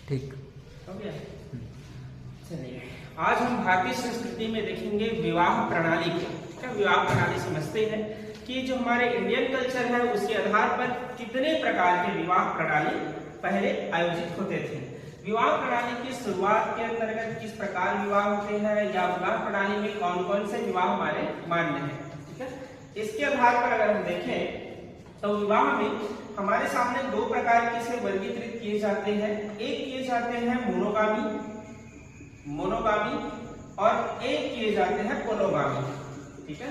ठीक हो गया। चलिए आज हम भारतीय संस्कृति में देखेंगे विवाह प्रणाली क्या। विवाह प्रणाली समझते हैं कि जो हमारे इंडियन कल्चर है उसके आधार पर कितने प्रकार के विवाह प्रणाली पहले आयोजित होते थे। विवाह प्रणाली की शुरुआत के अंतर्गत किस प्रकार विवाह होते हैं या विवाह प्रणाली में कौन कौन से विवाह हमारे मान्य हैं, ठीक है। इसके आधार पर अगर हम देखें तो विवाह में हमारे सामने दो प्रकार के से वर्गीकृत किए जाते हैं। एक किए जाते हैं मोनोगामी और एक किए जाते हैं पोलोगामी, ठीक है।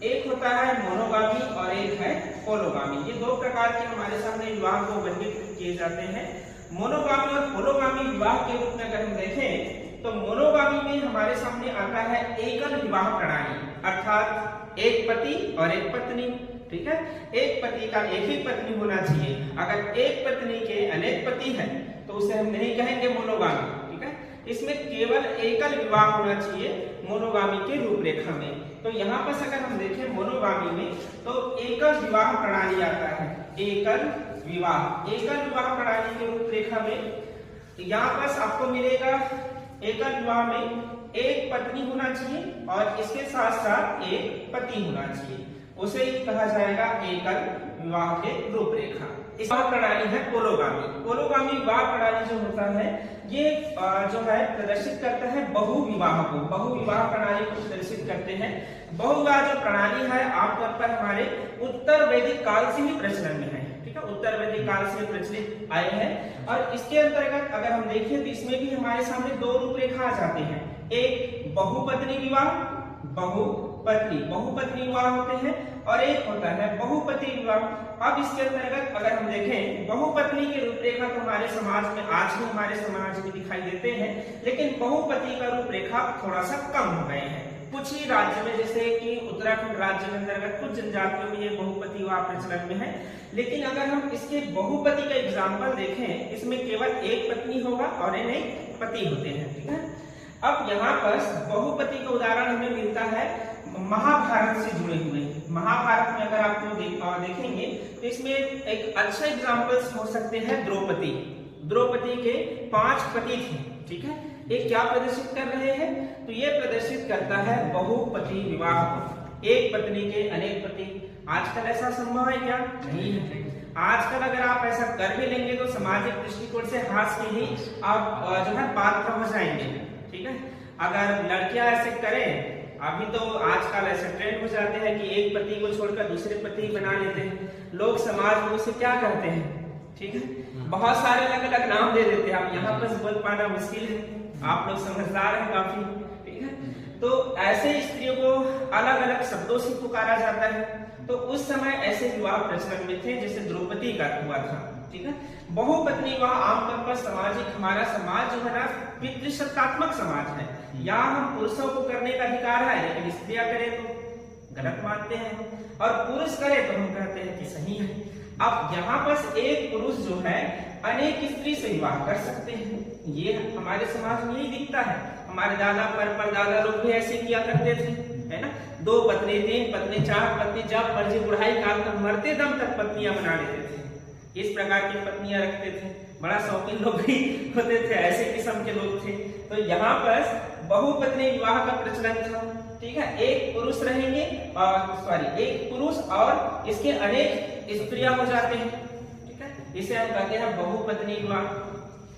एक होता है मोनोगामी और एक है पोलोगामी। ये दो प्रकार के हमारे सामने विवाह को वर्गीकृत किए जाते हैं। मोनोगामी और पोलोगामी विवाह के रूप में अगर हम देखें तो मोनोगामी में हमारे सामने आता है एकल विवाह प्रणाली, अर्थात एक पति और एक पत्नी, ठीक है। एक पति का एक ही पत्नी होना चाहिए। अगर एक पत्नी के अनेक पति हैं तो उसे हम नहीं कहेंगे मोनोगामी, ठीक है। इसमें केवल एकल विवाह होना चाहिए मोनोगामी के रूपरेखा में। तो यहाँ पर अगर हम देखें मोनोगामी में तो एकल विवाह प्रणाली आता है। एकल विवाह प्रणाली के रूपरेखा में यहाँ पर आपको मिलेगा एकल विवाह में एक पत्नी होना चाहिए और इसके साथ साथ एक पति होना चाहिए, उसे कहा जाएगा एकल विवाह के रूपरेखा। इस प्रणाली है पोलोगामी विवाह प्रणाली जो होता है ये जो है प्रदर्शित करता है बहुविवाह को। बहुविवाह प्रणाली को प्रदर्शित करते हैं। बहुविवाह जो प्रणाली है आमतौर पर हमारे उत्तर वैदिक काल से ही प्रचलन में है, ठीक है। उत्तर वैदिक काल से प्रचलित आए हैं और इसके अंतर्गत अगर हम देखें तो इसमें भी हमारे सामने दो रूपरेखा आ जाते हैं। एक बहुपत्नी विवाह होते हैं और एक होता है बहुपति विवाह। अब इसके अंतर्गत अगर हम देखें बहुपत्नी के रूपरेखा तो हमारे समाज में आज भी हमारे समाज में दिखाई देते हैं, लेकिन बहुपति का रूपरेखा थोड़ा सा कम हो गए हैं। कुछ ही राज्य में जैसे कि उत्तराखंड राज्य के अंतर्गत कुछ जनजातियों में ये बहुपति विवाह प्रचलन में है। लेकिन अगर हम इसके बहुपति का एग्जाम्पल देखें इसमें केवल एक पत्नी होगा और एक पति होते हैं, ठीक है। अब यहाँ पर बहुपति का उदाहरण हमें मिलता है महाभारत से जुड़े हुए। महाभारत में अगर आप देखेंगे तो इसमें एक अच्छा एग्जाम्पल हो सकते हैं द्रौपदी के 5 पति थे, ठीक है। ये क्या प्रदर्शित कर रहे हैं तो ये प्रदर्शित करता है बहुपति विवाह को, एक पत्नी के अनेक पति। आजकल ऐसा संभव है क्या? नहीं है। आजकल अगर आप ऐसा कर भी लेंगे तो सामाजिक दृष्टिकोण से हास के ही आप जो है पात्र हो जाएंगे, ठीक है। अगर लड़कियां ऐसे करें, अभी तो आजकल ऐसे ट्रेंड हो जाते हैं कि एक पति को छोड़कर दूसरे पति बना लेते हैं लोग, समाज में उसे क्या करते हैं, ठीक है, बहुत सारे अलग अलग नाम दे देते हैं। आप यहाँ पर बोल पाना मुश्किल है, आप लोग समझदार हैं काफी, ठीक है। तो ऐसे स्त्रियों को अलग अलग शब्दों से पुकारा जाता है। तो उस समय ऐसे विवाह प्रचलन में थे जैसे द्रौपदी का हुआ था, ठीक है। बहुपत्नी विवाह आमतौर पर सामाजिक, हमारा समाज जो है ना पितृसत्तात्मक समाज है, यहाँ हम पुरुषों को करने का अधिकार है लेकिन स्त्रियां करें तो गलत मानते हैं और पुरुष करे तो हम कहते हैं कि सही है। अब यहाँ पर एक पुरुष जो है अनेक स्त्री से विवाह कर सकते हैं, ये हमारे समाज में यही दिखता है। हमारे दादा परदादा लोग भी ऐसे किया करते थे, है ना। 2 पत्नी 3 पत्नी 4 पत्नी, जब मर्जी बुढ़ाई काल तक मरते दम तक पत्नियां बना लेते थे। इस प्रकार की पत्नियां रखते थे, बड़ा शौकीन लोग भी होते थे, ऐसे किस्म के लोग थे। तो यहाँ पर बहुपत्नी विवाह का प्रचलन था, ठीक है। एक पुरुष रहेंगे एक पुरुष और इसके अनेक स्त्रियां हो जाते हैं, ठीक है। इसे हम कहते हैं बहुपत्नी विवाह।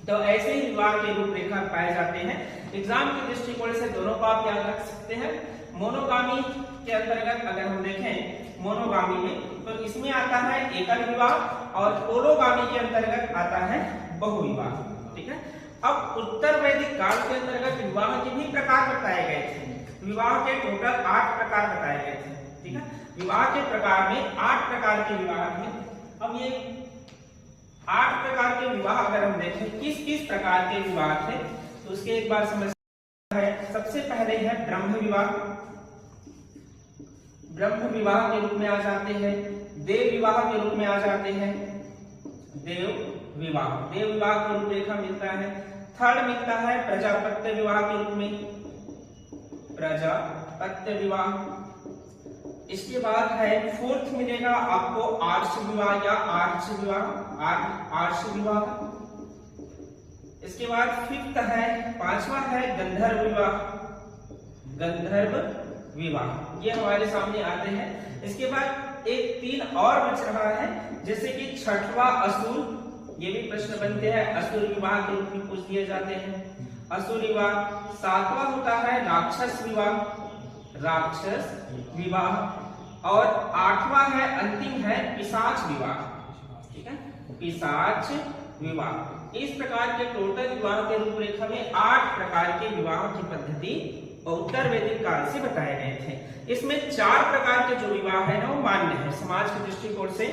तो ऐसे ही विवाह के रूपरेखा पाए जाते हैं। एग्जाम के दृष्टिकोण से दोनों को आप याद रख सकते हैं। मोनोगामी के अंतर्गत अगर हम देखें मोनोगामी में तो इसमें आता है एकल विवाह और पोलोगामी के अंतर्गत आता है बहुविवाह, ठीक है। अब उत्तर वैदिक काल के अंतर्गत विवाह के भी प्रकार बताए गए थे। विवाह के टोटल 8 प्रकार बताए गए थे, ठीक है। विवाह के प्रकार में 8 प्रकार के विवाह थे। अब ये 8 प्रकार के विवाह अगर हम देखें किस किस प्रकार के विवाह थे तो उसके एक बार समझ है। सबसे पहले है ब्रह्म विवाह के रूप में आ जाते हैं, देव विवाह के रूप में आ जाते हैं। देव विवाह का रूपरेखा मिलता है। थर्ड मिलता है प्रजापत्य विवाह के रूप में, प्रजापत्य विवाह। इसके बाद है फोर्थ मिलेगा आपको आर्ष विवाह या आर्ष विवाह। इसके बाद फिफ्थ है, पांचवा है गंधर्व विवाह। गंधर्व विवाह ये हमारे सामने आते हैं। इसके बाद एक 3 और बच रहा है, जैसे कि छठवा असुर, ये भी प्रश्न बनते हैं, असुर विवाह के रूप में पूछ दिए जाते हैं, असुर विवाह। 7वां होता है राक्षस विवाह, राक्षस विवाह। और 8वां है, अंतिम है पिशाच विवाह, ठीक है, पिशाच विवाह। इस प्रकार के टोटल विवाह के रूपरेखा में 8 प्रकार के विवाह की पद्धति उत्तर वैदिक काल से बताए गए थे। इसमें 4 प्रकार के जो विवाह है ना वो मान्य है समाज के दृष्टिकोण से।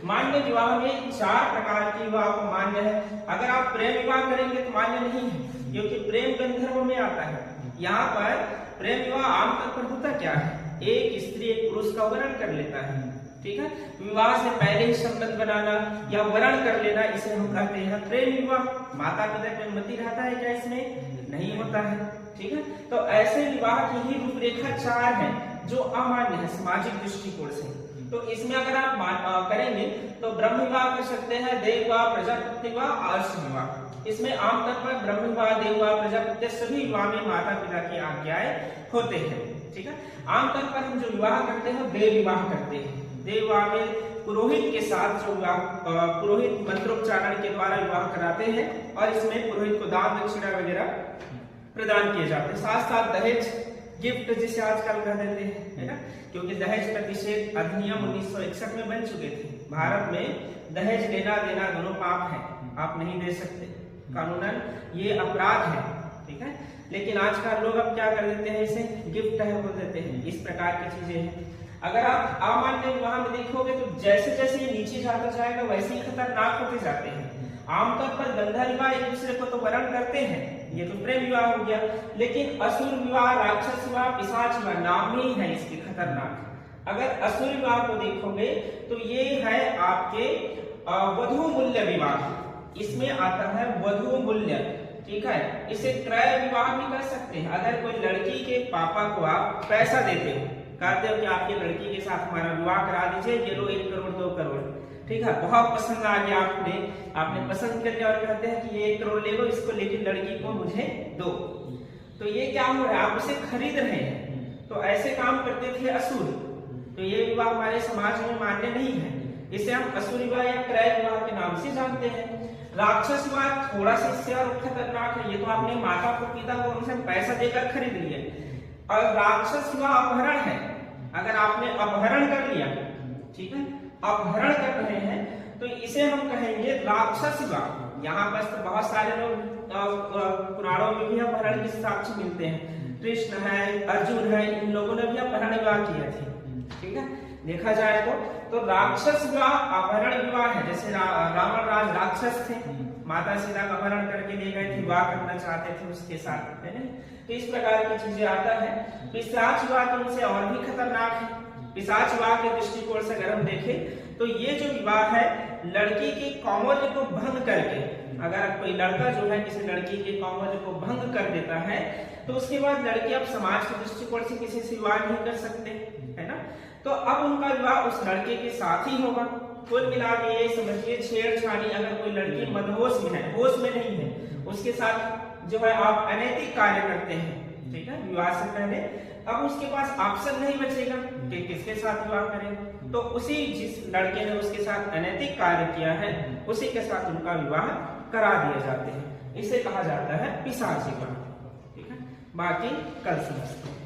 मान्य विवाह में 4 प्रकार के विवाह को मान्य है। अगर आप प्रेम विवाह करेंगे तो मान्य नहीं है, क्योंकि प्रेम गंधर्व में आता है। यहाँ पर प्रेम विवाह आमतौर पर होता क्या है, एक स्त्री एक पुरुष का वरण कर लेता है, ठीक है। विवाह से पहले ही संबंध बनाना या वरण कर लेना, इसे हम कहते हैं प्रेम विवाह। माता पिता की अनुमति रहता है क्या इसमें? नहीं होता है, ठीक है। तो ऐसे विवाह की ही रूपरेखा 4 है जो अमान्य है सामाजिक दृष्टिकोण से। तो इसमें अगर आप करेंगे तो ब्रह्म विवाह कर सकते हैं, देव विवाह, प्रजापति विवाह, अर्ष विवाह। इसमें आमतौर पर ब्रह्म विवाह, देव विवाह, प्रजापति सभी विवाह में माता पिता की आज्ञाएं होते हैं, ठीक है। आमतौर पर हम जो विवाह करते हैं देव विवाह करते हैं। देव विवाह में पुरोहित के साथ जो पुरोहित मंत्रोच्चारण के द्वारा विवाह कराते हैं और इसमें पुरोहित को दान दक्षिणा वगैरह प्रदान किए जाते हैं। साथ साथ दहेज गिफ्ट जिसे आजकल कह देते हैं, है ना, क्योंकि दहेज प्रतिषेध अधिनियम 1961 में बन चुके थे। भारत में दहेज लेना देना दोनों पाप है, आप नहीं दे सकते, कानूनन ये अपराध है, ठीक है। लेकिन आजकल लोग अब क्या कर देते हैं, इसे गिफ्ट है बोल देते हैं। इस प्रकार की चीजें हैं। अगर आप अमान्य विवाह में देखोगे तो जैसे जैसे ये नीचे जाता जाएगा वैसे ही खतरनाक होते जाते हैं। आमतौर पर गंधर्व विवाह एक दूसरे को तो वरण करते हैं, ये तो प्रेम विवाह हो गया, लेकिन असुर विवाह, राक्षस विवाह, पिशाच विवाह नाम ही है इसके खतरनाक। अगर असुर विवाह को देखोगे तो ये है आपके वधू मूल्य विवाह। इसमें आता है वधू मूल्य, ठीक है। इसे क्रय विवाह भी कर सकते हैं। अगर कोई लड़की के पापा को आप पैसा देते हो, कहते हो कि आपकी लड़की के साथ हमारा विवाह करा दीजिए, ये लो 1 करोड़ 2 करोड़, ठीक है, बहुत पसंद आ गया आपने पसंद कर लिया और कहते हैं कि ये 1 करोड़ ले लो, इसको लेकिन लड़की को मुझे दो। तो ये क्या हो रहा है, आप उसे खरीद रहे हैं। तो ऐसे काम करते थे असुर। तो ये विवाह हमारे समाज में मान्य नहीं है। इसे हम असुर विवाह या क्रय विवाह के नाम से जानते हैं। राक्षस विवाह थोड़ा सा इससे और खतरनाक है। ये तो आपने माता को पिता को उनसे पैसा देकर खरीद लिए। और राक्षस विवाह अपहरण है। अगर आपने अपहरण कर लिया, ठीक है, अपहरण कर रहे हैं तो इसे हम कहेंगे राक्षस विवाह। यहाँ पर तो बहुत सारे लोग पुराणों में भी अपहरण के साक्ष्य मिलते हैं। कृष्ण है, अर्जुन है, इन लोगों ने भी अपहरण विवाह किए थे, ठीक है। देखा जाए तो राक्षस विवाह अपहरण विवाह है। जैसे रावण राज राक्षस थे, माता सीता का अपहरण करके ले गए थे, विवाह करना चाहते थे उसके साथ, है ना। तो इस प्रकार की चीजें आता है। पिशाच विवाह तो उनसे और भी खतरनाक है। पिशाच विवाह के दृष्टिकोण से अगर हम देखें तो ये जो विवाह है लड़की के कौमार्य को भंग करके, अगर कोई लड़का जो है किसी लड़की के कौमार्य को भंग कर देता है तो उसके बाद लड़की अब समाज के दृष्टिकोण से किसी से विवाह नहीं कर सकते, है ना। तो अब उनका विवाह उस लड़के के साथ ही होगा। कुल मिला के ये समझिए छेड़छाड़ी, अगर कोई लड़की मदहोश में है, होश में नहीं है, उसके साथ जो है आप अनैतिक कार्य करते हैं, ठीक है, विवाह से पहले, अब उसके पास ऑप्शन नहीं बचेगा कि किसके साथ विवाह करें। तो उसी जिस लड़के ने उसके साथ अनैतिक कार्य किया है उसी के साथ उनका विवाह करा दिए जाते हैं। इसे कहा जाता है पिशाच विवाह, ठीक है। बाकी कल समझते हैं।